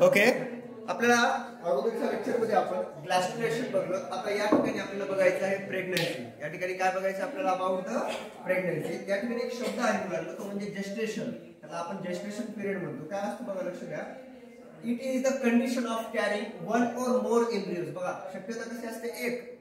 Okay, आपल्याला अगोदरच्या लेक्चरमध्ये आपण ग्लॅस्ट्रेशन बघलो. आता या ठिकाणी आपल्याला बघायचं आहे प्रेग्नन्सी. या ठिकाणी काय बघायचं आपल्याला अबाउट द प्रेग्नन्सी. या ठिकाणी एक शब्द आहे मुलांना, तो म्हणजे जेस्टेशन. त्याला आपण जेस्टेशन पिरियड म्हणतो. काय असतं बघा, लक्ष द्या. It is the condition of carrying one or more embryos. बघा शक्यता कशी असते, एक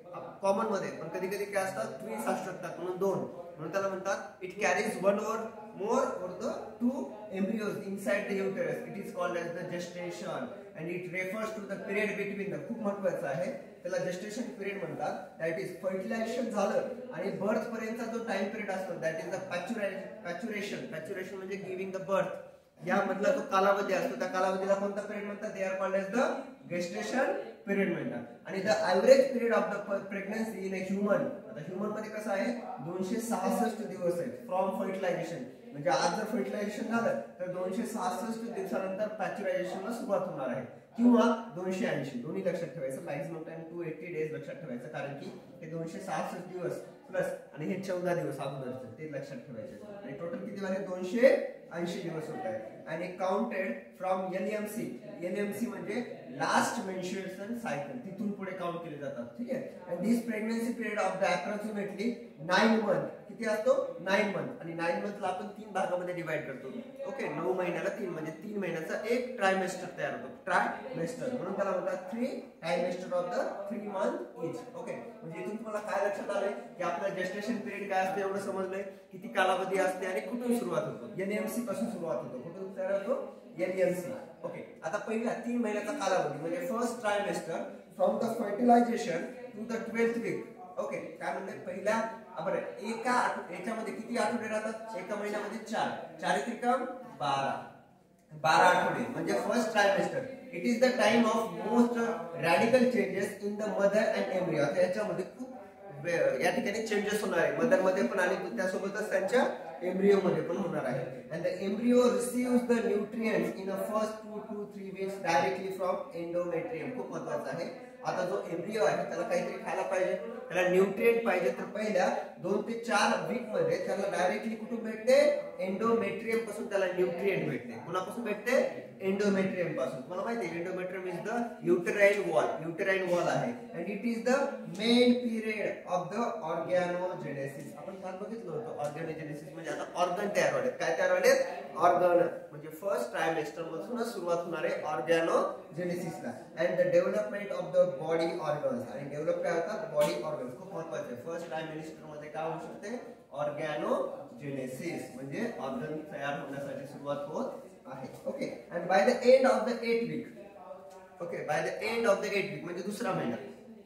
कॉमन मध्ये, पण कधी कधी काय असतात, ट्विन्स असतात म्हणून दोन, म्हणून त्याला म्हणतात it carries one or more or the two embryos inside the uterus. It is called as the gestation and it refers to the period between the. खूप महत्वाचं आहे, त्याला जेस्टेशन पिरियड म्हणतात. दॅट इज फर्टिलायझेशन झालं आणि birth पर्यंतचा जो time period असतो that is the parturition. Parturition म्हणजे गिव्हिंग द बर्थ. यामधला जो कालावधी असतो त्या कालावधीला कोणता पिरियड म्हणतात, they are called as the gestation period म्हणतात. आणि the average period of the pregnancy in a human, आता ह्युमन मध्ये कसं आहे 266 दिवस आहेत फ्रॉम फर्टिलायझेशन. म्हणजे आज जर फर्टिलायझेशन झालं तर 266 दिवसानंतर पॅच्युरायझेशनला सुरुवात होणार आहे, किंवा 280. दोन्ही लक्षात ठेवायचं. मॅक्सिमम टाइम 280 डेज लक्षात ठेवायचं, कारण की हे 266 दिवस प्लस आणि हे 14 दिवस अगोदरचे ते लक्षात ठेवायचे. आणि टोटल किती झाले, 280 दिवस होत आहेत. आणि काउंटेड फ्रॉम एलएमसी. एलएमसी म्हणजे लास्ट मेन्स्ट्रुएशन सायकल, तिथून पुढे काउंट केले जातात. ठीक आहे. And this pregnancy period of the approximately 9 month. किती असतो, 9 मंथ. आणि 9 मंथला आपण 3 भागामध्ये डिवाइड करतो. ओके, 9 महिन्याला 3 म्हणजे 3 महिन्याचा एक ट्रायमेस्टर तयार होतो. ट्रायमेस्टर म्हणून त्याला म्हणतात 3 trimester of the 3 month each. Okay, म्हणजे इथून तुम्हाला काय लक्षात आलंय की आपलं जेस्टेशन पिरियड काय असते एवढं समजलंय, किती कालावधी असते आणि कुठून सुरुवात होतो. एनएमसी पासून सुरुवात होतो. कुठून तयार होतो, एनएमसी. ओके, आता पहिला 3 महिन्याचा कालावधी म्हणजे first trimester from the fertilisation to the 12th week. Okay, काय म्हणते पहिल्या बरं एका याच्यामध्ये किती आठवडे राहतात, एका महिन्यामध्ये 4 4 12 आठवडे म्हणजे first trimester. It is the time of most radical changes in the mother and embryo. आता याच्यामध्ये खूप या ठिकाणी चेंजेस होणार आहे, मदर मध्ये पण आणि त्यासोबतच त्यांच्या एम्ब्रियो मध्ये पण होणार आहे. And the embryo receives the nutrients in the first 2 to 3 weeks directly from endometrium. खूप महत्वाचं आहे. आता जो एम्ब्रियो आहे त्याला काहीतरी खायला पाहिजे, त्याला न्यूट्रिएंट पाहिजे, तर पहिल्या 2 ते 4 वीक मध्ये त्याला डायरेक्टली कुठून भेटते, एंडोमेट्रियम पासून त्याला न्यूट्रिएंट भेटते. कुणापासून भेटते, एंडोमेट्रियम पासून. तुम्हाला माहिती आहे endometrium is the uterine wall. Uterine wall आहे and it is the main period of the organogenesis. आपण काल बघितलं होतं ऑर्गॅनोजेनेसिस म्हणजे आता ऑर्गन तयार व्हायचे. काय तयार व्हायचे, ऑर्गन. म्हणजे फर्स्ट ट्रायमेस्टर पासूनच सुरुवात होणार आहे ऑर्गॅनोजेनेसिसला. And the development of the body organs. आणि डेव्हलप काय होतात, बॉडी ऑर्गन्स. खूप महत्वाचे. फर्स्ट ट्रायमेस्टर मध्ये काय होऊ शकते, ऑर्गॅनोजेनेसिस म्हणजे ऑर्गन तयार होण्यासाठी सुरुवात होत आहे. Okay, and by the end of the 8th week. Okay, by the end of the 8th week म्हणजे दुसरा महिना.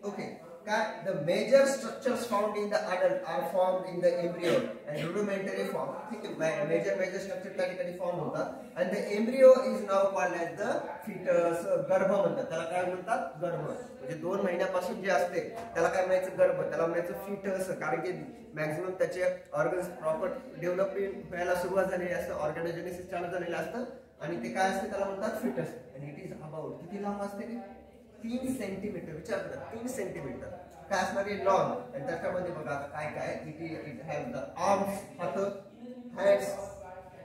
ओके, काय the major structures found in the adult are formed in the embryo and rudimentary form. ठीक आहे, major structure त्या ठिकाणी form होतात. And the embryo is now called as the foetus. गर्भ म्हणतात त्याला. काय म्हणतात, गर्भ. म्हणजे 2 महिन्यापासून जे असते त्याला काय म्हणायचं, गर्भ. त्याला म्हणायचं फिटस, कारण की मॅक्सिमम त्याचे ऑर्गन्स प्रॉपर डेव्हलपमेंट व्हायला सुरुवात झालेली असते, ऑर्गॅनोजेनेसिस चालू झालेलं असतं आणि ते काय असते त्याला म्हणतात फिटस. आणि इट इज अबाउट किती लांब असते, 3 सेंटीमीटर. विचार करा, 3 सेंटीमीटर काय असणार आहे, लॉंग. आणि त्याच्यामध्ये बघा काय काय, इट हॅव द आर्म्स, हात, हँड्स.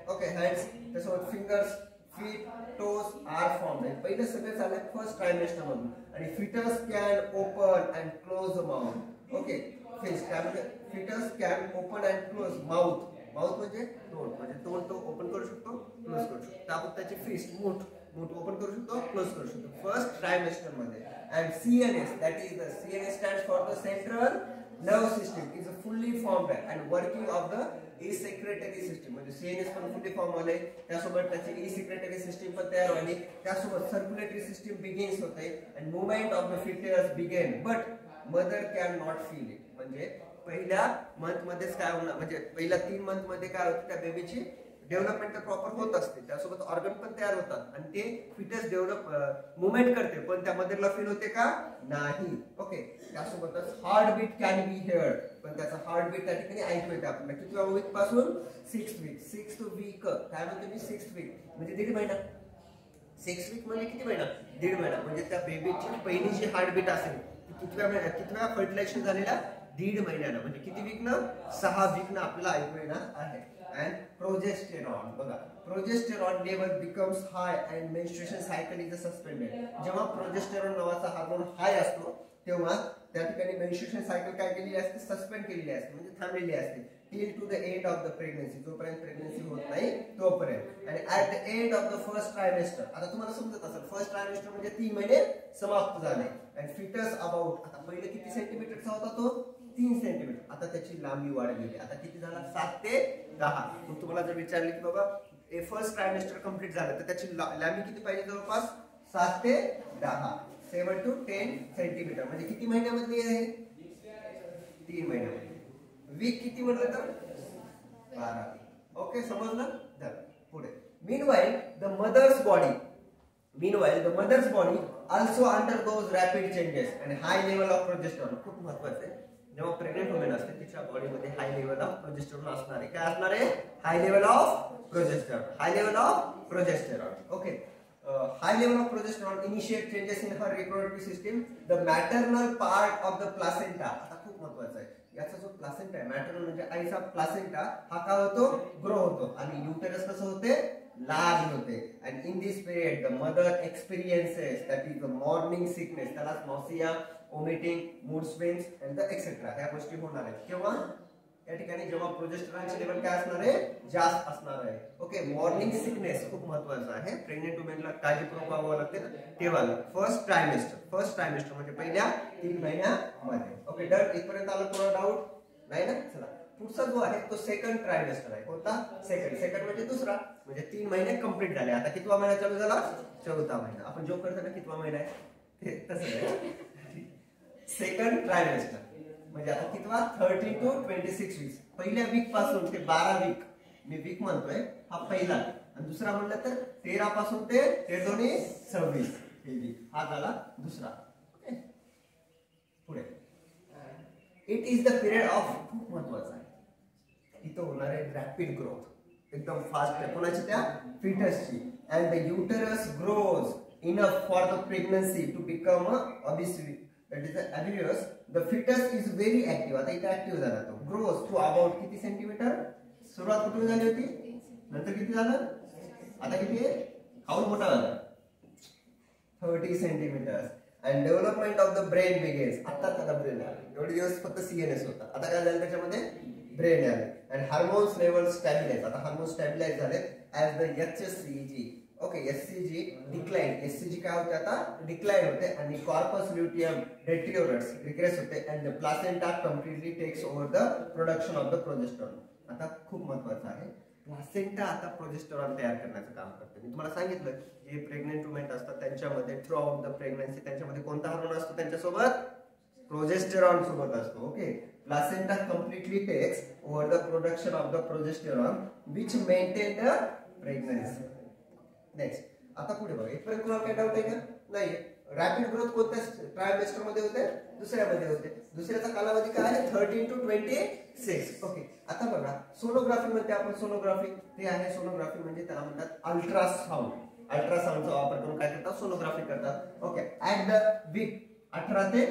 ओके, हँड्स, त्यासोबत fingers, feet, toes are formed. पहिलं सगळं झालं फर्स्ट ट्रायमेस्टर मधून. आणि foetus can open and close the mouth. Okay, foetus can open and close mouth. Mouth म्हणजे तोंड, म्हणजे तोंड तो ओपन करू शकतो, क्लोज करू शकतो. आपण त्याची फिस्ट, मूठ ओपन करू शकतो, क्लोज करू शकतो फर्स्ट ट्रायमेस्टर मध्ये. And CNS, that is the CNS stands for the central nerve system, is fully formed and working of the E secretary system. म्हणजे सीएनएस पण फुल्ली फॉर्म झाले, त्यासोबत त्याची ई सेक्रेटरी सिस्टम पण तयार झाली, त्यासोबत सर्क्युलेटरी सिस्टम बिगिन्स होते and movement of the foetus began but mother can not feel it. म्हणजे पहिल्या मंथ मध्येच काय होणार, म्हणजे पहिल्या 3 मंथ मध्ये काय होतं, त्या बेबीची डेव्हलपमेंट तर प्रॉपर होत असते, त्यासोबत ऑर्गन पण तयार होतात आणि ते फिटस डेव्हलप मुवमेंट करते, पण त्या मदरला फील होते का, नाही. ओके, त्यासोबतच हार्ट बीट कॅन बी हिअर्ड, पण त्याचा हार्ट बीट त्या ठिकाणी ऐकू येते आपल्याला. कितव्या वीक पासून, 6th वीक. 6th वीक काय म्हणते मी, 6th वीक म्हणजे 1.5 महिना. 6 वीक म्हणजे किती महिना, 1.5 महिना. म्हणजे त्या बेबीची पहिली जी हार्ट बीट असेल कितव्या फर्टिलायझेशन झालेल्या, 1.5 महिन्यानं. म्हणजे किती वीक ना, 6 वीक ना आपल्याला ऐकू येणार आहे. and progesterone. बघा, progesterone level becomes high and menstruation cycle is suspended. जेव्हा प्रोजेस्टेरॉन नावाचा हार्मोन हाय असतो तेव्हा त्या ठिकाणी मेन्स्ट्रुएशन सायकल काय केलेली असते, सस्पेंड केलेली असते, म्हणजे थांबलेली असते till two the end of the pregnancy, जोपर्यंत प्रेग्नन्सी होत नाही तोपर्यंत. आणि at the end of the first trimester, आता तुम्हाला समजत असेल फर्स्ट ट्रायमेस्टर म्हणजे 3 महिने समाप्त झाले. अँड फिटस अबाउट, आता पहिले किती सेंटीमीटरचा होता तो, 3 सेंटीमीटर, आता त्याची लांबी वाढलेली, आता किती झाला, 7 ते 10. मग तुम्हाला जर विचारले की बाबा फर्स्ट ट्रायमेस्टर कंप्लीट झालं तर त्याची लांबी किती पाहिजे, जवळपास 7 ते 10, 7 to 10 सेंटीमीटर, म्हणजे किती महिन्यामधली आहे, 3 महिन्यामध्ये. वीक किती म्हटलं तर 12. ओके, समजलं. पुढे meanwhile the mother's body also undergoes rapid changes and high level of progesterone. खूप महत्त्वाचं आहे, जेव्हा प्रेग्नेंट वुमन असते तिच्या बॉडीमध्ये हाय लेवल ऑफ प्रोजेस्टेरॉन असणार आहे. काय असणार आहे, high level of progesterone. Okay, high level of progesterone initiate changes in her reproductive system. The maternal part of the placenta, आता खूप महत्त्वाचं आहे, याचा जो प्लासेंटा आहे, मॅटर्नल म्हणजे आईचा प्लासेंटा, हा काय होतो, ग्रो होतो, आणि युटेरस कसं होते, लार्ज होते. and in this period the mother experiences that is the morning sickness, त्याला nausea, vomiting, mood swings and the etc. ह्या गोष्टी होणार आहेत. केव्हा, या ठिकाणी जेव्हा प्रोजेस्टेरॉनचे लेवल काय असणार आहे, जास्त असणार आहे. ओके, मॉर्निंग सिकनेस खूप महत्त्वाचं आहे, प्रेग्नेंट वुमेनला काळजीपूर्वक व्हावं लागते तेव्हा. फर्स्ट ट्रायमेस्टर म्हणजे पहिल्या 3 महिन्यामध्ये. Okay, done. इथपर्यंत आलं, कोणा डाऊट नाही ना. चला, पुढचा जो आहे तो सेकंड ट्रायमेस्टर आहे. कोणता, सेकंड म्हणजे दुसरा, म्हणजे 3 महिने कंप्लीट झाले. आता कितवा महिना चालू झाला, 4था महिना. आपण जो करतो ना कितवा महिना आहे ते तसं आहे. सेकंड ट्रायमेस्टर म्हणजे आता कितवा, 30 to 26 वीक्स. पहिल्या वीक पासून ते 12 वीक, मी वीक म्हणतोय, हा पहिला, आणि दुसरा म्हणलं तर 13 पासून ते 26 हे वीक, हा झाला दुसरा. पुढे it is the period of, खूप महत्वाचा आहे, इथं होणार आहे रॅपिड ग्रोथ, एकदम फास्ट आहे. कोणाची, त्या फिटसची. And the uterus grows enough for the pregnancy to become obviously that is the avirus. The fetus is very active. आता इथे ऍक्टिव्ह झाला तो, grows to about किती सेंटीमीटर, सुरुवात कुठून झाली होती, नंतर किती झालं, आता किती आहे, खाऊन मोठा झाला, 30 centimetre. and development of the brain begins. आता त्याला ब्रेन आले, एवढे दिवस फक्त CNS होता, आता काय झालं त्याच्यामध्ये, ब्रेन आले. and hormones level stabilize, आता हार्मोन स्टॅबिलाइज झाले as the HCG. Okay, HCG decline, HCG काय होते, आता डिक्लाइन होते, आणि कॉर्पस ल्यूटियम डेट्रिओरेट्स रिग्रेस होते. And the placenta completely takes over the production of the progesterone. आता खूप महत्त्वाचं आहे, प्लासेंटा आता प्रोजेस्टेरॉन तयार करण्याचं काम करते. मी तुम्हाला सांगितलं, जे प्रेग्नेंट वुमेन असतात त्यांच्यामध्ये थ्रू आउट द प्रेग्नन्सी त्यांच्यामध्ये कोणता हार्मोन असतो, त्यांच्यासोबत प्रोजेस्टेरॉन सोबत असतो. Okay, placenta completely takes over the production of the progesterone which maintain the pregnancy. Next, आता पुढे बघा, इथपर्यंत तुम्हाला काय डाऊट आहे का, नाही. रॅपिड ग्रोथ कोणत्या ट्रायमेस्टर मध्ये होते, दुसऱ्यामध्ये होते. दुसऱ्याचा कालावधी काय आहे, 13 to 26. ओके, आता बघा, सोनोग्राफी मध्ये आपण सोनोग्राफी, ते आहे सोनोग्राफी म्हणजे त्याला म्हणतात अल्ट्रासाउंड. अल्ट्रासाउंडचा वापर करून काय करतात, सोनोग्राफी करतात. ओके, ऍट द वीक 18 ते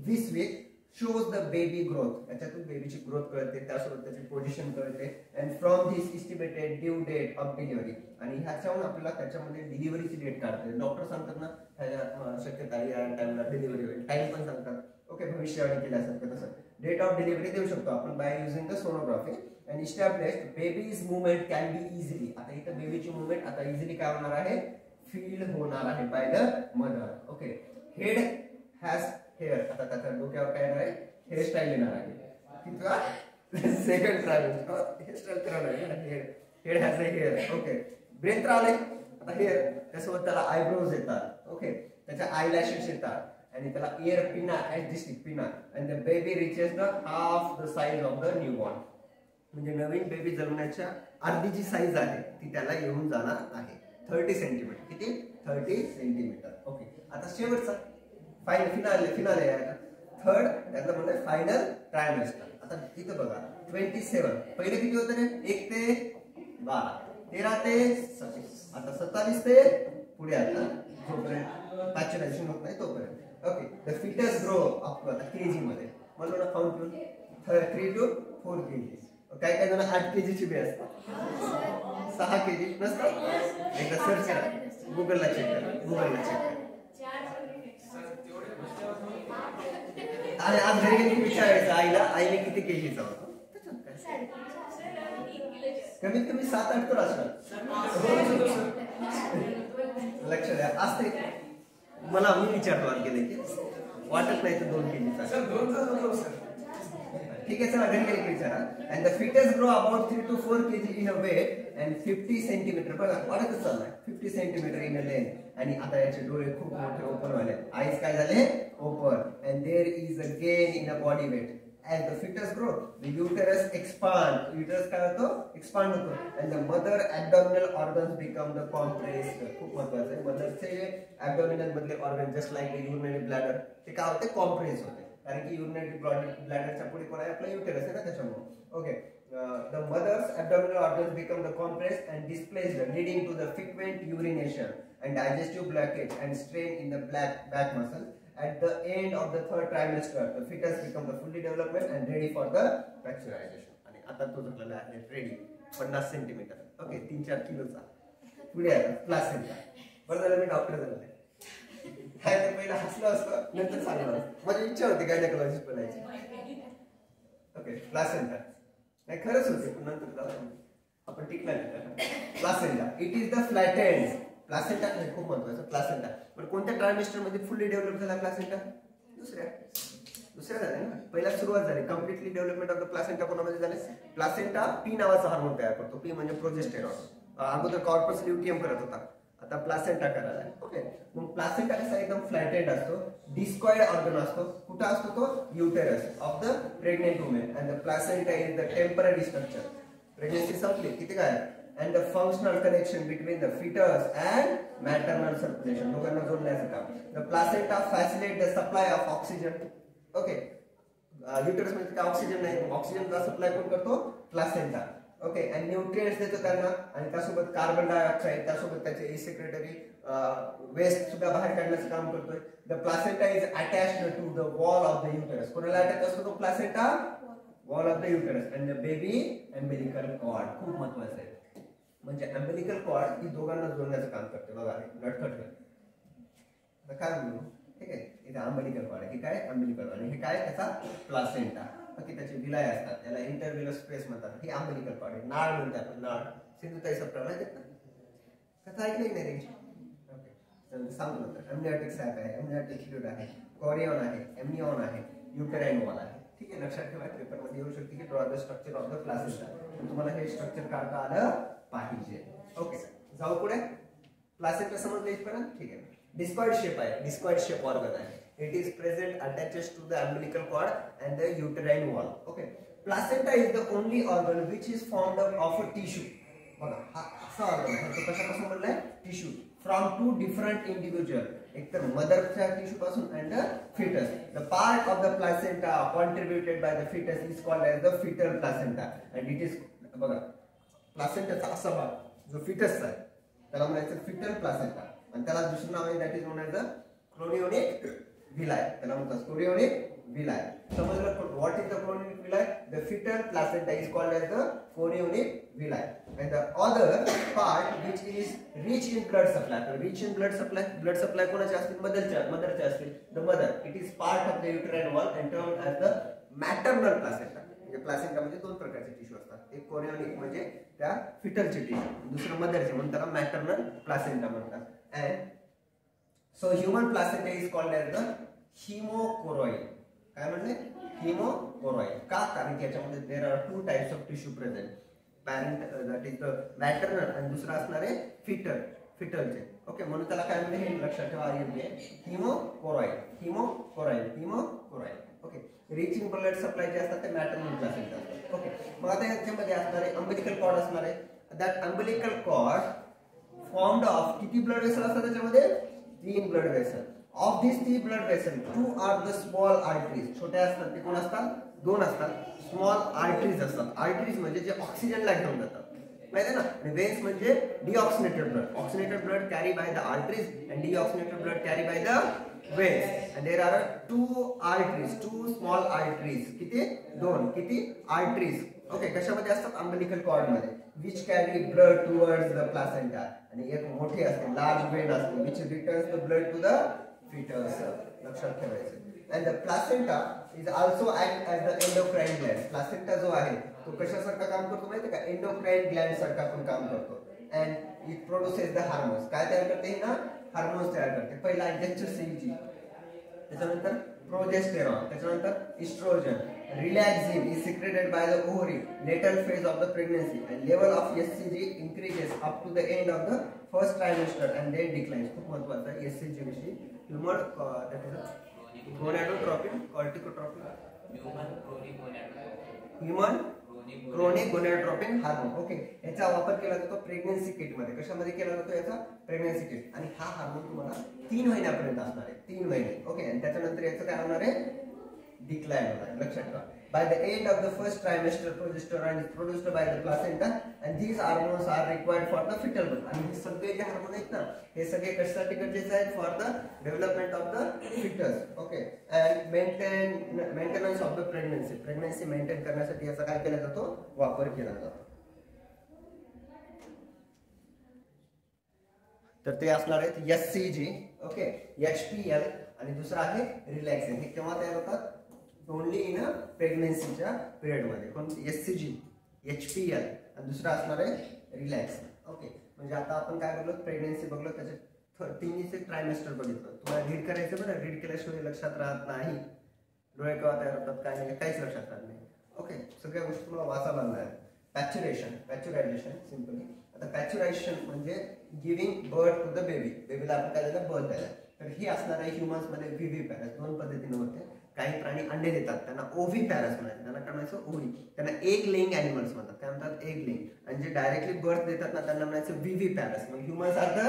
20 weak shows the baby growth. त्याच्यातून बेबीची ग्रोथ कळते, त्यासोबत त्याची पोझिशन कळते. and from this estimated due date of delivery, आणि ह्याच्यावरून आपल्याला त्याच्यामध्ये डिलिव्हरीची डेट काढते. डॉक्टर सांगतात ना, ह्याच्या शक्यता या टाइमला डिलिव्हरी होईल, टाइम पण सांगतात. ओके, भविष्यवाणी केल्यासारखं तसं डेट ऑफ डिलिव्हरी देऊ शकतो आपण by using the sonography. and established baby's movement can be easily. आता इथं बेबीची मूवमेंट आता इझिली काय होणार आहे, फील होणार आहे by the mother. Okay, head has hair, आता त्याच्या डोक्यावर काय येणार आहे, हेअरस्टाईल येणार आहे. कितवा, सेकंड ट्रायमेस्टर, हेअरस्टाईल करणार आहे, head has a hair. Okay, brain तर आले, आता हेअर, त्यासोबत त्याला आयब्रोज येतात. ओके, त्याच्या आयलॅशेस येतात, आणि त्याला ear pinna at district pinna. And the baby reaches the half the size of the newborn, म्हणजे नवीन बेबी जन्मण्याच्या अर्धी जी साईज आहे ती त्याला येऊन जाणार आहे, 30 सेंटीमीटर. किती, 30 सेंटीमीटर. ओके, आता शेवटचा फिनाले आहे थर्ड, त्यातलं म्हणजे फायनल ट्रायमेस्टर. आता इथं बघा 27, पहिले किती होतं रे, 1 ते 12, 13 ते 27, आता 27 ते पुढे, आता जोपर्यंत पॅच्युरेशन होत नाही तोपर्यंत. Okay, the foetus grow up to, आता केजी मध्ये म्हणलो ना, काउंट 3 to 4 kg. काही काही जण 8 kg बी असतात, 6 kg नसतात. एकदा सर्च करा, गुगलला चेक करा, गुगलला चेक करा. आणि आज घरी गेली विचारायचं आईला, आईने किती केजीचा होता. कमीत कमी 7-8 तर असणार. लक्ष द्या. असते मला मी विचारतो आणखी की वाटत नाही तर 2 kg. ठीक आहे, चला घरी गेली विचारा. And the foetus grow about 3 to 4 kg in a weight and 50 centimetre. बघा वाढतच चाललाय, 50 सेंटीमीटर इन अ लेंथ. आणि आता याचे डोळे खूप मोठे ओपन व्हायले, आईज काय झाले open. And there is a gain in a body weight. As the fetus grow, the uterus expand. Uterus काय होतो? Expand होतो. And the mother abdominal organs become the compressed. खूप महत्वाचं आहे. मदरचे abdominal मधले organ just like the urinary bladder ते काय होते? Compress होते. कारण की urinary bladderच्या पुढे कोण आहे? आपला uterus आहे ना त्याच्यामुळे. Okay. The mother's abdominal organs become the compressed and displaced, leading to the frequent urination and digestive blockage and strain in the back muscle. At the end of the 3rd trimester, the fetus becomes the fully developed and ready for the pasteurization. आणि आता तो झालेला आहे ready 50 centimetre. Okay, 3-4 किलोचा. पुढे आहे placenta. बरं झालं मी डॉक्टर झालो. काय तर पहिला हसलं असतं, नंतर सांगलं. माझी इच्छा होती गायनेकोलॉजिस्ट बनायची. Okay, placenta. नाही खरंच होते, पण नंतर जाऊ आपण टिकला नाही. Placenta it is the flattened. Placenta खूप महत्वाचं. प्लासेंटा पण कोणत्या ट्रायमेस्टर मध्ये फुल्ली डेव्हलप झाला प्लासेंटा? दुसऱ्या झाल्या ना. पहिला सुरुवात झाली. Completely development of the placenta कोणामध्ये झाले? प्लासेंटा पी नावाचा हार्मोन तयार करतो. पी म्हणजे प्रोजेस्टेरॉन. अगोदर कॉर्पस ल्युटियम करत होता, आता प्लासेंटा करायला. ओके, मग प्लासेंटा कसा एकदम फ्लॅटेड असतो, डिस्कॉइड ऑर्गन असतो. कुठं असतो तो? Uterus of the pregnant women. And the placenta is the temporary structure. Pregnancy संपली किती काय and the functional connection between the fetus and maternal circulation. दोघांना जोडण्याचं काम. The placenta facilitates the supply of oxygen. Okay, uterus मध्ये काय oxygen नाही, ऑक्सिजनचा सप्लाय कोण करतो? प्लासेंटा. ओके, and nutrients देतो त्यांना. आणि त्यासोबत कार्बन डायऑक्साइड, त्यासोबत त्याचे इसेक्रेटरी वेस्ट सुद्धा बाहेर काढण्याचं काम करतोय. The placenta is attached to the wall of the uterus. कोणाला अटॅच असतो तो placenta? Wall of the uterus. And the baby umbilical cord. खूप महत्वाचं आहे. म्हणजे अम्बिलिकल कॉर्ड ही दोघांना जोडण्याचं काम करते. बघा लटकट काय म्हणू. ठीक आहे, इथे अम्बिलिकल कॉर्ड आहे. की काय? Umbilical cord. हे काय? त्याचा प्लासेंटा. बाकी त्याचे विलाय असतात, त्याला इंटरव्हिलस स्पेस म्हणतात. ही अम्बिलिकल कॉर्ड आहे. नाळ म्हणते आपण, नाळ. सिंधुताई सप्रा माहिती ना, कथा ऐकली नाही त्यांची? ओके, सांगतो नंतर. एम्निओटिक सॅक आहे, एम्निओटिक फ्लुइड आहे, कोरियन आहे, एम्निओन आहे, युटेराइन वॉल आहे. ठीक आहे, लक्षात ठेवा. पेपर मध्ये येऊ शकते की draw the structure of the placenta. तुम्हाला हे स्ट्रक्चर काढता आलं पाहिजे. ओके, जाऊ पुढे. प्लासेंटा समजलं इथपर्यंत? ठीक आहे. डिस्कॉइड शेप आहे, डिस्कॉइड शेप ऑर्गन आहे. It is present attaches to the umbilical cord and the uterine wall. Okay, placenta is the only organ which is formed of a tissue. बघा हा असा ऑर्गन आहे, तो कशापासून बनलाय? टिश्यू. फ्रॉम 2 डिफरंट इंडिव्हिज्युअल, एक तर मदरच्या टिश्यू पासून and the foetus. The part of the placenta contributed by the foetus is called as the foetal placenta. And it is, बघा प्लासेंटाचा असा भाग जो फिटसचा आहे त्याला म्हणायचं फिटल प्लासेंटा. आणि त्याला दुसरं नाव आहे, that is known as the chorionic villi. त्याला म्हणतात क्रोनियोनिक विलाय. समजलं? What is the chorionic villi? The foetal placenta is called as the chorionic villi. And the other part which is rich in blood supply. Rich in blood supply, blood supply कोणाचे असतील? मदरचे असतील. The mother. It is part of the uterine wall and termed as the maternal placenta. Placenta म्हणजे 2 प्रकारचे tissue असतात. एक chorionic म्हणजे त्या फिटलचे टिश्यू, दुसरं मदरचे म्हणून त्याला मॅटर्नल प्लासेंटा म्हणतात. And so human placenta is called as the haemochorial. काय म्हणले? हिमोकोरॉइड. का? कारण की याच्यामध्ये there are 2 types of tissue present. Parent that is the maternal आणि दुसरं असणार आहे फिटलचे. ओके, म्हणून त्याला काय म्हणले हे लक्षात ठेवा. हिमोकोरॉइड, हिमोकोरॉइड, हिमोकोरॉइड. ओके, रिचिंग ब्लड सप्लाय जे असतात ते मॅटर्नल प्लासेंटा असतात. ओके, मग आता याच्यामध्ये असणार आहे अम्बिलिकल कॉर्ड असणार आहे. That umbilical cord formed of किती ब्लड वेसल असतात त्याच्यामध्ये? 3 blood vessel. Of this 3 blood vessel 2 are the small arteries. छोटे असतात ते कोण असतात? 2 असतात. स्मॉल आर्टरीज असतात. आर्टरीज म्हणजे जे ऑक्सिजनला घेऊन जातात, माहिती आहे ना. आणि वेन्स म्हणजे deoxygenated blood. Oxygenated blood carry by the arteries and deoxygenated blood carry by the veins. And there are 2 arteries, 2 small arteries. किती? 2. किती? Arteries. ओके, कशामध्ये असतात? अम्बिलिकल कॉर्ड मध्ये, which carry blood towards the placenta. आणि एक मोठी असते, large vein असते, which returns the blood to the foetus. लक्षात ठेवायचं. And the placenta is also act as the endocrine gland. Placenta जो आहे तो कशासारखा काम करतो माहिती का? एंडोक्राइन ग्लँड सारखा पण काम करतो. And it produces the hormones. काय तयार करते ना? हार्मोन्स तयार करते. पहिला एंजेस्टोसिन, त्याच्यानंतर प्रोजेस्टेरॉन, त्याच्यानंतर oestrogen. Relaxin is secreted by the ovary later phase of the pregnancy and level of HCG increases up to the end of the first trimester and then declines. खूप महत्त्वाचं आहे एससीजी विषयी. Human gonadotropin, corticotropin, human chronic gonadotropin hormone. Okay, याचा वापर केला जातो pregnancy kit मध्ये. कशामध्ये केला जातो याचा? Pregnancy kit. आणि हा हार्मोन तुम्हाला 3 महिन्यापर्यंत असणार आहे, 3 महिने. ओके, आणि त्याच्यानंतर याचं काय होणार आहे? डिक्लाइन होणार आहे. लक्षात ठेवा. By the end of the first trimester, progesterone is produced by the placenta, and these hormones are required for the fetal growth. आणि हे सगळे जे हार्मोन आहेत ना, हे सगळे कशासाठी गरजेचे आहेत? For the development of the foetus. Okay, and maintenance of the pregnancy. Pregnancy maintain करण्यासाठी याचा काय केला जातो? वापर केला जातो. तर ते असणार आहेत एससीजी, ओके, एचपीएल, आणि दुसरा आहे रिलॅक्सिन. हे केव्हा तयार होतात? ओनली इन अ प्रेग्नन्सीच्या पिरियड मध्ये. कोण? एससीजी, एचपीएल, आणि दुसरा असणार आहे रिलॅक्सिन. ओके, म्हणजे आता आपण काय बघलो? प्रेग्नन्सी बघलो, त्याचे 3 ट्रायमेस्टर बघितलं. तुम्हाला रीड करायचं बरं, रीड केल्याशिवाय लक्षात राहत नाही. डोळे केव्हा तयार होतात काय नाही, काहीच लक्षात राहत नाही. ओके, सगळ्या गोष्टी तुम्हाला वाचायला लागणार आहेत. Parturition, parturition simply. आता पॅच्युरायझेशन म्हणजे giving birth to the baby. बेबीला आपण काय दिलं? बर्थ द्यायला. तर ही असणार आहे ह्युमन्स मध्ये विव्हिपॅरस. 2 पद्धतीने होते. काही प्राणी अंडे देतात, त्यांना ओव्हिपॅरस म्हणायचं. त्यांना काय म्हणायचं? ओव्ही. त्यांना एग लेइंग एनिमल्स म्हणतात. काय म्हणतात? Egg laying. आणि जे डायरेक्टली बर्थ देतात ना, त्यांना म्हणायचं विव्हिपॅरस. मग humans are the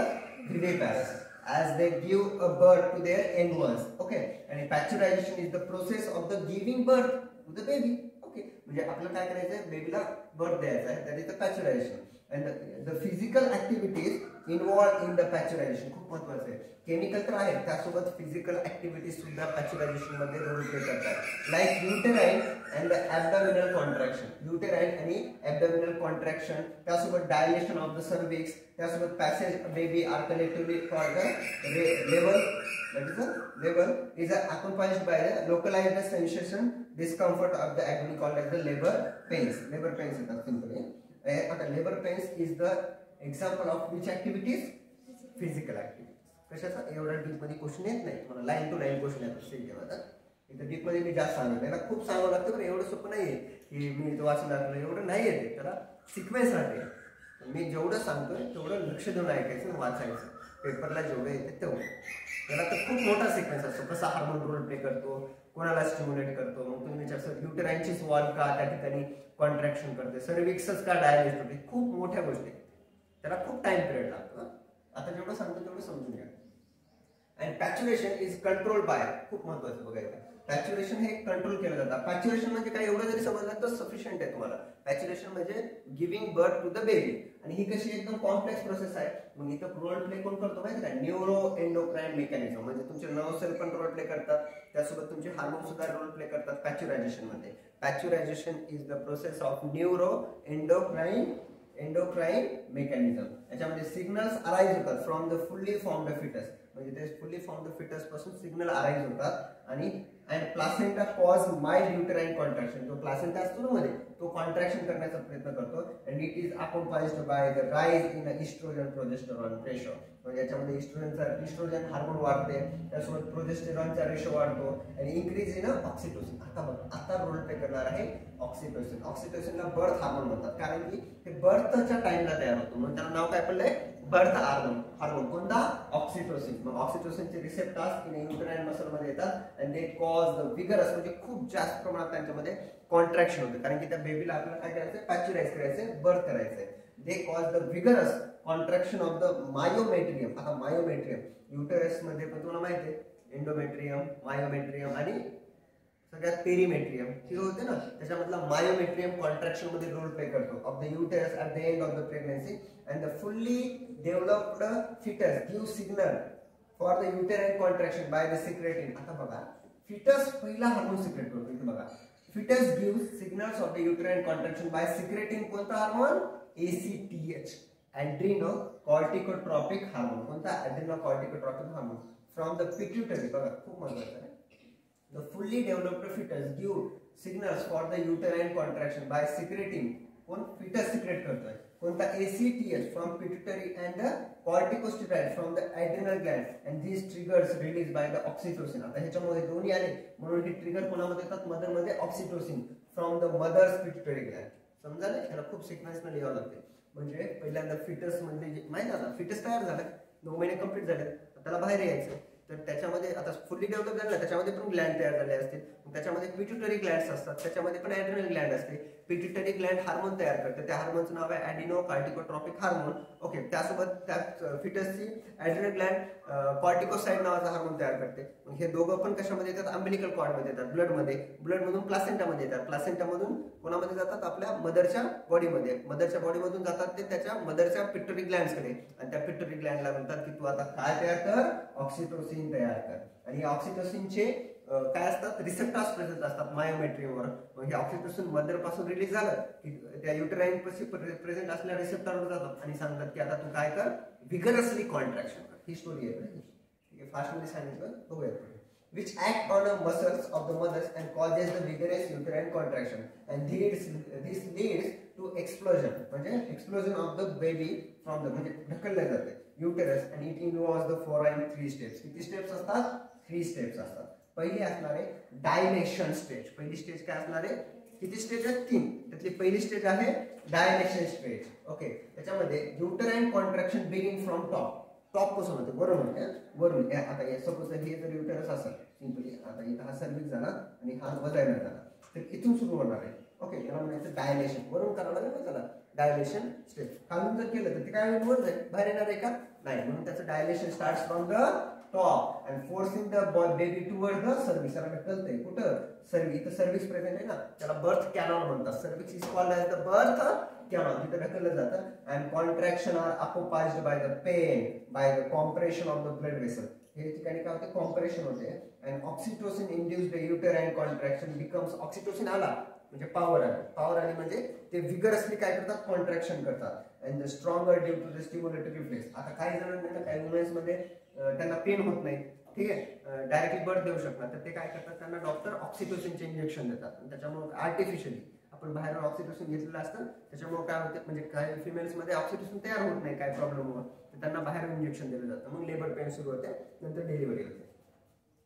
viviparous as they give a birth to their young ones. Okay, and pasteurization is the process of the giving birth to the baby. Okay, म्हणजे आपल्याला काय करायचं? बेबीला बर्थ द्यायचा आहे. that is the pasteurization. and the physical activities involved in the pasteurization खूप महत्त्वाचं आहे. Chemical तर आहे, त्यासोबत फिजिकल ऍक्टिव्हिटीज सुद्धा पॅच्युरायझेशन मध्ये रोल प्ले करतात. Like uterine and the abdominal contraction. Uterine आणि ॲब्डोमिनल कॉन्ट्रॅक्शन, त्यासोबत डायलेशन ऑफ द सर्विक्स, त्यासोबत passage baby are collectively called the level. That is the labor is accompanied by a localized sensation discomfort of the agony called as the labor pains. Labor pains is simply. Labor pains is the example of which activities? Physical activities. कशाचा? एवढा deep मध्ये question येत नाही तुम्हाला. Line to line question येतात सिलेबसमध्ये. इथं deep मध्ये मी जास्त सांगतो. त्याला खूप सांगावं लागतं, पण एवढं सोपं नाहीये की मी इथं वाचून दाखवलं. एवढं नाही येते, त्याला सिक्वेन्स राहते. मी जेवढं सांगतोय तेवढं लक्ष देऊन ऐकायचं, वाचायचं. पेपरला जेवढं येते तेवढं. त्याला तर खूप मोठा सिक्वेन्स असतो. कसा हार्मोन रोल प्ले करतो, कोणाला स्टिम्युलेट करतो. मग तुम्ही विचारता युटेराइनचीच वॉल का त्या ठिकाणी कॉन्ट्रॅक्शन करते, सर्विक्सच का डायलेट होते. खूप मोठ्या गोष्टी, त्याला खूप टाइम पिरियड लागतो. आता जेवढं सांगतो तेवढं समजून घ्या. And parturition is control by. खूप महत्वाचं बघायचं. पॅच्युरेशन हे कंट्रोल केलं जातं. पॅच्युरेशन म्हणजे काय एवढं जरी समजलं तर सफिशियंट आहे तुम्हाला. पॅच्युरेशन म्हणजे giving birth to the baby. आणि ही कशी एकदम कॉम्प्लेक्स प्रोसेस आहे. मग इथं रोल प्ले कोण करतो माहिती का? Neuro endocrine mechanism. म्हणजे तुमचे नर्व सेल पण रोल प्ले करतात, त्यासोबत तुमचे हार्मोन सुद्धा रोल प्ले करतात पॅच्युरायझेशन मध्ये. Parturition is the process of neuro endocrine mechanism. याच्यामध्ये सिग्नल्स अराइज होतात from the fully formed foetus. म्हणजे ते फुल्ली फॉर्म्ड फिटस पासून सिग्नल अराइज होतात. आणि placenta cause mild uterine contraction. जो प्लासेंटा असतो ना मध्ये, तो कॉन्ट्रॅक्शन करण्याचा प्रयत्न करतो. And it is accompanied by the rise in oestrogen progesterone ratio. म्हणजे याच्यामध्ये इस्ट्रोजन हार्मोन वाढते, त्यासोबत प्रोजेस्टेरॉनचा रेशो वाढतो. आणि इन्क्रीज इन ऑक्सिटोसिन. आता रोल प्ले करणार आहे ऑक्सिटोसिन. ऑक्सिटोसिनला बर्थ हार्मोन म्हणतात, कारण की ते बर्थच्या टाइमला तयार होतो. म्हणून त्याला नाव काय पडलंय? Birth hormone. कोणता? ऑक्सिटोसिन. मग ऑक्सिटोसिनचे रिसेप्टर्स इन युटेराइन मसल मध्ये येतात आणि दे कॉज द विगरस, म्हणजे खूप जास्त प्रमाणात त्यांच्यामध्ये कॉन्ट्रॅक्शन होते. कारण की त्या बेबीला आपल्याला काय करायचंय? पॅच्युराइज करायचंय, बर्थ करायचंय. They cause the vigorous contraction of the myometrium. आता मायोमेट्रियम युटेरस मध्ये पण तुम्हाला माहिती आहे एंडोमेट्रियम, मायोमेट्रियम आणि सगळ्यात पेरिमेट्रियम हे होते ना, त्याच्यामधला मायोमेट्रियम कॉन्ट्रॅक्शन मध्ये रोल प्ले करतो of the uterus at the end of the pregnancy. And the fully developed foetus give signal for the uterine contraction by the secretin. आता बघा, फिटस पहिला हार्मोन सिक्रेट करतो. इथे बघा, fetus gives signals of the uterine contraction by secreting कोणता hormone ACTH adrenocorticotropic hormone कोणता adrenocorticotropic hormone from the pituitary बघा खूप महत्त्वाचं आहे the fully developed fetus give signals for the uterine contraction by secreting कोण fetus secrete करतोय कोणता ACTH from pituitary and the corticosteroid from the adrenal gland and these triggers released by the oxytocin आता ह्याच्यामध्ये दोन्ही आले म्हणून हे trigger कोणामध्ये येतात मदर मध्ये oxytocin from the mother's pituitary gland समजाले याला खूप सिक्वेन्सने लिहावं लागते म्हणजे पहिल्यांदा फिटस म्हणजे माहिती आता फिटस तयार झालं 9 महिने कंप्लीट झाले त्याला बाहेर यायचं तर त्याच्यामध्ये आता फुल्ली डेव्हलप झालं त्याच्यामध्ये पण ग्लँड तयार झाले असतील त्याच्यामध्ये पिट्युटरी ग्लँड्स असतात त्याच्यामध्ये पण ॲड्रिनल ग्लँड असते पिट्युटरी ग्लँड हार्मोन तयार करते त्या हार्मोनचं नाव आहे ॲडिनोकार्टिकोट्रॉपिक हार्मोन ओके त्यासोबत त्या फिटसची ॲड्रिनल ग्लँड कॉर्टिकोसाइड नावाचा हार्मोन तयार करते मग हे दोघं पण कशामध्ये येतात अम्बिलिकल कॉर्डमध्ये येतात ब्लडमधून प्लासेंटामध्ये येतात प्लासेंटामधून कोणामध्ये जातात आपल्या मदरच्या बॉडीमधून जातात ते त्याच्या मदरच्या पिट्युटरी ग्लँड्सकडे आणि त्या पिट्युटरी ग्लँडला म्हणतात की तू आता काय तयार कर ऑक्सिटोसिन तयार कर आणि ऑक्सिटोसिनचे काय असतात रिसेप्टर्स प्रेझेंट असतात मायोमेट्रियमवर हे ऑक्सिटोसिन मदर पासून रिलीज झालं की त्या युटेराइन पाशी प्रेझेंट असलेल्या रिसेप्टरवर जातात आणि सांगतात की आता तू काय कर विगरसली कॉन्ट्रॅक्शन कर ही स्टोरी आहे ठीक आहे फास्ट मध्ये सांगितलं बघूया which act on the muscles of the mothers and causes the vigorous uterine contraction and this leads to explosion म्हणजे explosion of the baby from the म्हणजे ढकलले जाते uterus and it involves the following 3 steps किती steps असतात 3 steps असतात पहिली असणार आहे डायलेशन स्टेज पहिली स्टेज काय असणार आहे किती स्टेज आहेत 3 त्यातली पहिली स्टेज आहे डायलेशन स्टेज ओके त्याच्यामध्ये uterine contraction begin from top पासून होते वरून आता सपोज हे जर युटेरस असेल सिंपली आता इथं हा सर्विक्स झाला आणि हा वजायला झाला तर इथून सुरू होणार आहे ओके याला म्हणायचं डायलेशन वरून करावं लागेल त्याला डायलेशन स्टेज खालून जर केलं तर ते काय वर जाईल बाहेर येणार आहे का नाही म्हणून त्याचं dilation starts from the top and forcing the baby toward the service याला ढकलतंय कुठं सर्व्हिस इथं सर्व्हिस प्रेझेंट आहे ना त्याला बर्थ कॅनॉल म्हणतात cervix is called as the birth canal तिथं ढकललं जातं and contraction are accompanied by the pain by the compression of the blood vessel हे ठिकाणी काय होते कॉम्प्रेशन होते and oxytocin induced uterine contraction becomes oxytocin आला म्हणजे पॉवर आली म्हणजे ते विगरसली काय करतात कॉन्ट्रॅक्शन करतात and the stronger due to the stimulatory reflex आता काही जणांना काही वुमेन्स मध्ये त्यांना पेन होत नाही ठीक आहे डायरेक्टली बर्थ देऊ शकतात तर ते काय करतात त्यांना डॉक्टर ऑक्सिटोसिनचे इंजेक्शन देतात त्याच्यामुळे आर्टिफिशियली आपण बाहेरून ऑक्सिटोसिन घेतलेलं असतं त्याच्यामुळे काय होते म्हणजे काही फिमेल्स मध्ये ऑक्सिटोसिन तयार होत नाही काय प्रॉब्लेम होत तर त्यांना बाहेरून इंजेक्शन दिलं जातं मग लेबर पेन सुरू होते नंतर डिलिव्हरी होते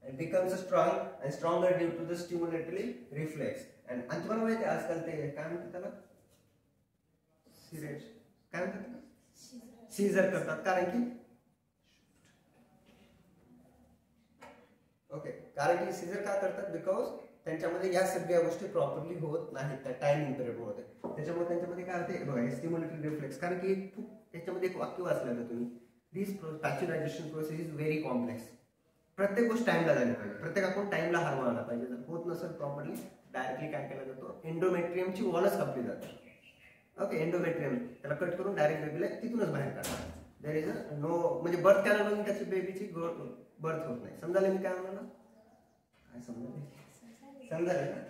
and becomes strong and stronger due to the stimulatory reflex and तुम्हाला माहिती आहे आजकाल ते काय म्हणतात त्याला सिरेज काय म्हणतात सीझर करतात कारण की ओके कारण की सीझर का करतात बिकॉज त्यांच्यामध्ये या सगळ्या गोष्टी प्रॉपरली होत नाहीत त्या टायमिंग पिरियड मध्ये त्याच्यामुळे त्यांच्यामध्ये काय होते बघा स्टिम्युलेटरी रिफ्लेक्स कारण की त्याच्यामध्ये एक वाक्य वाचलं तुम्ही दिस पॅच्युरायझेशन प्रोसेस इज व्हेरी कॉम्प्लेक्स प्रत्येक गोष्ट टाइमला झाली पाहिजे प्रत्येकाकडून टाइमला हार्मोन आला पाहिजे जर होत नसेल प्रॉपरली डायरेक्टली काय केला जातो एंडोमेट्रियमची वॉलच कापली जाते ओके एंडोमेट्रियम त्याला कट करून डायरेक्ट बेबीला तिथूनच बाहेर काढतात देर इज अ नो म्हणजे बर्थ कॅनल मधून त्याची बेबीची बर्थ होत नाही समजाले मी काय म्हणलं काय समजाले ना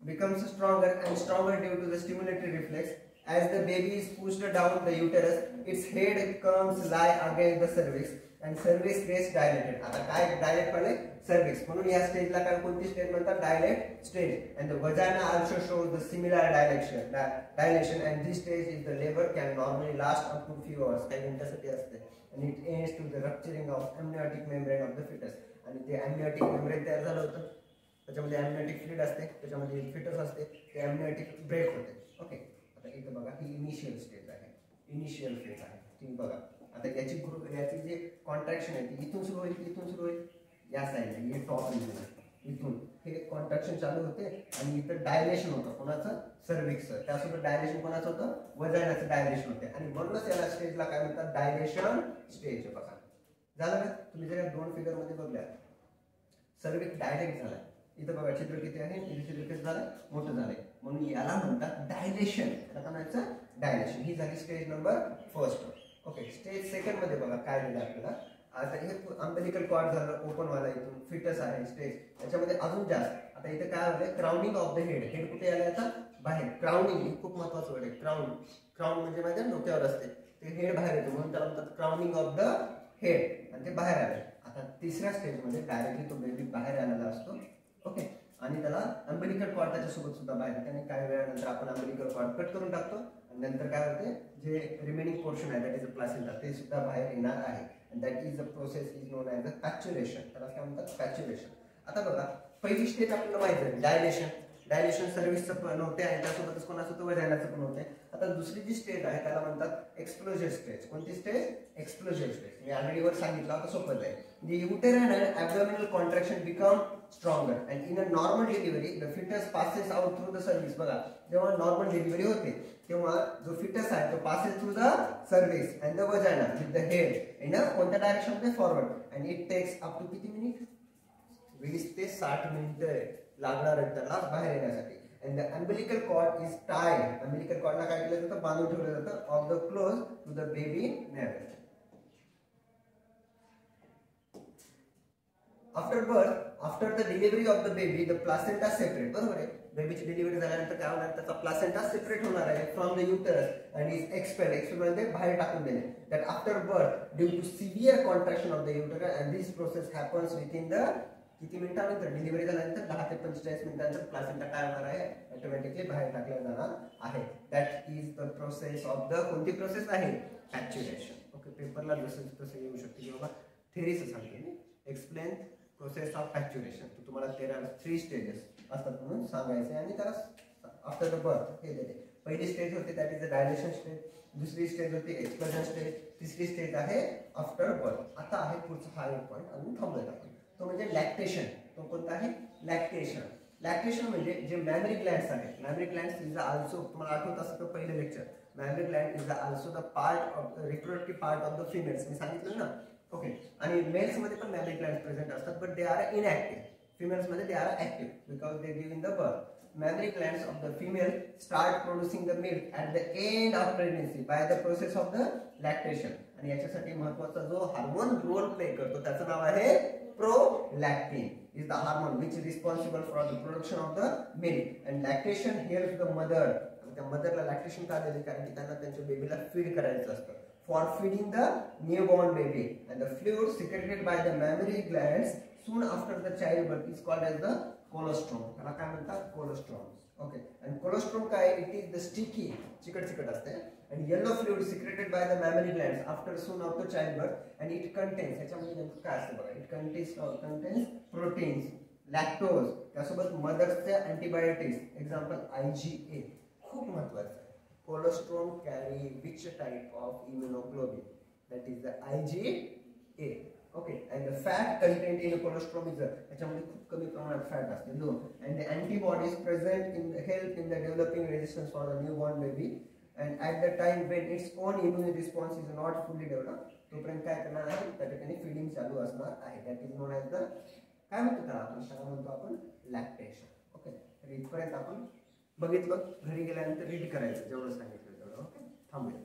becomes stronger and stronger due to the stimulatory reflex as the baby is pushed down the uterus its head comes lie against the cervix and cervix gets dilated आता काय डायलेट पडले cervix म्हणून या स्टेजला काय कोणती स्टेज म्हणतात dilate stage and the vagina also shows the similar dilation and this stage is the labor can normally last up to few hours काही मिनिटासाठी असते and it ends to the rupturing of amniotic membrane of the fetus आणि ते amniotic membrane तयार झालं होतं त्याच्यामध्ये amniotic fluid असते त्याच्यामध्ये fetus असते ते amniotic ब्रेक होते ओके आता इथं बघा ही इनिशियल स्टेज आहे इनिशियल फेज आहे तुम्ही बघा आता याची जे कॉन्ट्रॅक्शन आहे ती इथून सुरू होईल या साईडला हे टॉप रिजन इथून हे कॉन्ट्रॅक्शन चालू होते आणि इथं डायलेशन होतं कोणाचं सर्विक्सचं त्यासोबत डायलेशन कोणाचं होतं वजायनाचं डायलेशन होते आणि म्हणूनच याला स्टेजला काय म्हणतात डायलेशन स्टेज बघा झालं ना तुम्ही जर 2 फिगर मध्ये बघल्या सर्विक्स डायरेक्ट झाला इथं बघा छिद्र किती आहे इथे छिद्र किती झालं मोठं झालंय म्हणून याला म्हणतात डायलेशन आता म्हणायचं डायलेशन ही झाली stage number first okay stage second मध्ये बघा काय दिलं आपल्याला आता हे अंबेलिकल कॉर्ड झालं ओपन वाला, इथून फिटस आहे स्टेज, त्याच्यामध्ये अजून जास्त. आता इथे काय होतंय, crowning of the head. Head कुठे आलं आता बाहेर. क्राउनिंग हे खूप महत्वाचं वर्ड आहे. क्राउन म्हणजे माहिती आहे डोक्यावर असते, ते हेड बाहेर येतो म्हणून त्याला म्हणतात क्राउनिंग ऑफ द हेड, आणि ते बाहेर आले. आता तिसऱ्या स्टेजमध्ये डायरेक्टली तो बेबी बाहेर आलेला असतो. ओके, आणि त्याला अंबेलिकल कॉर्ड त्याच्यासोबत सुद्धा बाहेर. त्याने काही वेळानंतर आपण अंबेलिकल कॉर्ड कट करून टाकतो, आणि नंतर काय होते, जे रिमेनिंग पोर्शन आहे दॅट इज अ प्लासेंटा, ते सुद्धा बाहेर येणार आहे. and that is the process is known as the patuation. त्याला काय म्हणतात, पॅच्युरेशन. आता बघा, पहिली स्टेज आपल्याला माहिती आहे डायलेशन. डायलेशन सर्व्हिसचं नव्हते आणि त्यासोबतच कोणाचं होतं, वजायनाचं पण होते. आता दुसरी जी स्टेज आहे त्याला म्हणतात एक्सप्लोजर स्टेज. कोणती स्टेज, एक्सप्लोजर स्टेज. मी ऑलरेडी वर सांगितलं होतं, सोपं आहे. The uterine and abdominal contraction become stronger and in a normal delivery the fetus passes out through the cervix. बघा, जेव्हा नॉर्मल डिलिव्हरी होते तेव्हा जो फिटस आहे तो passes through the cervix and the vagina with the head in a कोणत्या direction मध्ये, forward. and it takes up to किती मिनिट, 20 ते 60 मिनिटं लागणार आहेत त्याला बाहेर येण्यासाठी. and the umbilical cord is tied. umbilical cord ला काय केलं जातं, बांधून ठेवलं जातं of the close to the baby navel. After birth, after the delivery of the baby the placenta separate. बरोबर आहे, बेबीची डिलिव्हरी झाल्यानंतर काय होणार, त्याचा प्लासेंटा सेपरेट होणार आहे from the uterus and is expelled. Expelled म्हणजे बाहेर टाकून देणे. That after birth due to severe contraction of the uterus and this process happens within the किती मिनिटानंतर, डिलिव्हरी झाल्यानंतर 10 ते 45 मिनिटांनंतर प्लासेंटा काय होणार आहे, ऑटोमॅटिकली बाहेर टाकला जाणार आहे. That is the process of the, कोणती प्रोसेस आहे, पॅच्युरेशन. ओके, पेपरला जसं तसं येऊ शकते की बाबा थेरीच सांगतो मी, एक्सप्लेन प्रोसेस ऑफ पॅच्युरेशन. तर तुम्हाला 3 स्टेजेस असतात म्हणून सांगायचे, आणि त्याला आफ्टर द बर्थ हे देते. पहिली स्टेज होते that is the dilation stage, दुसरी स्टेज होती एक्सप्लोजन स्टेज, तिसरी स्टेज आहे आफ्टर बर्थ. आता आहे पुढचा हा एक पॉईंट अजून थांबवत आपण, तो म्हणजे लॅक्टेशन. तो कोणता आहे, लॅक्टेशन. लॅक्टेशन म्हणजे जे मॅमरी ग्लँड्स आहेत, मॅमरी ग्लँड्स इज आल्सो, तुम्हाला आठवत असतं तर पहिलं lecture, mammary gland is also the part of reproductive part of the females, मी सांगितलं ना. ओके, आणि मेल्स मध्ये पण मॅमरी ग्लँड्स प्रेझेंट असतात, but they are inactive. Females मध्ये they are active because they give in the birth. Mammary glands of the female start producing the milk at the end of pregnancy by the process of the lactation. आणि याच्यासाठी महत्त्वाचा जो hormone role play करतो त्याचं नाव आहे prolactin. Is the hormone which is responsible for the production of the milk, and lactation helps the mother. त्या मदरला lactation का देते, कारण की त्यांना त्यांच्या बेबीला फीड करायचं असतं. For feeding the newborn baby, and the fluid secreted by the mammary glands soon after the childbirth is called as the colostrum. त्याला काय म्हणतात, कोलोस्ट्रॉम. ओके, आणि कोलोस्ट्रॉम काय, इट इज द स्टिकी, चिकट असते, and yellow fluid secreted by the mammary glands after soon after childbirth, and it contains, याच्यामध्ये नेमकं काय असतं बघा, it contains proteins, lactose, त्यासोबत मदरचे अँटीबायोटिक्स, एक्झाम्पल IgA. खूप महत्त्वाचं आहे. Colostrum carry which type of immunoglobulin? That is the IgA. Okay, and the fat content in a colostrum is याच्यामध्ये खूप कमी प्रमाणात फॅट असते, low. And the antibodies present in help in the developing resistance for the newborn baby, and at the time when its own immune response is not fully developed, तोपर्यंत काय करणार आहे, त्या ठिकाणी फीडिंग चालू असणार आहे. That is non as the, काय म्हणतो त्याला आपण, त्याला म्हणतो आपण लॅक्टेशन. ओके, तर इथपर्यंत आपण बघितलं, घरी गेल्यानंतर रीड करायचं जेवढं सांगितलं तेवढं. ओके, थांबूया.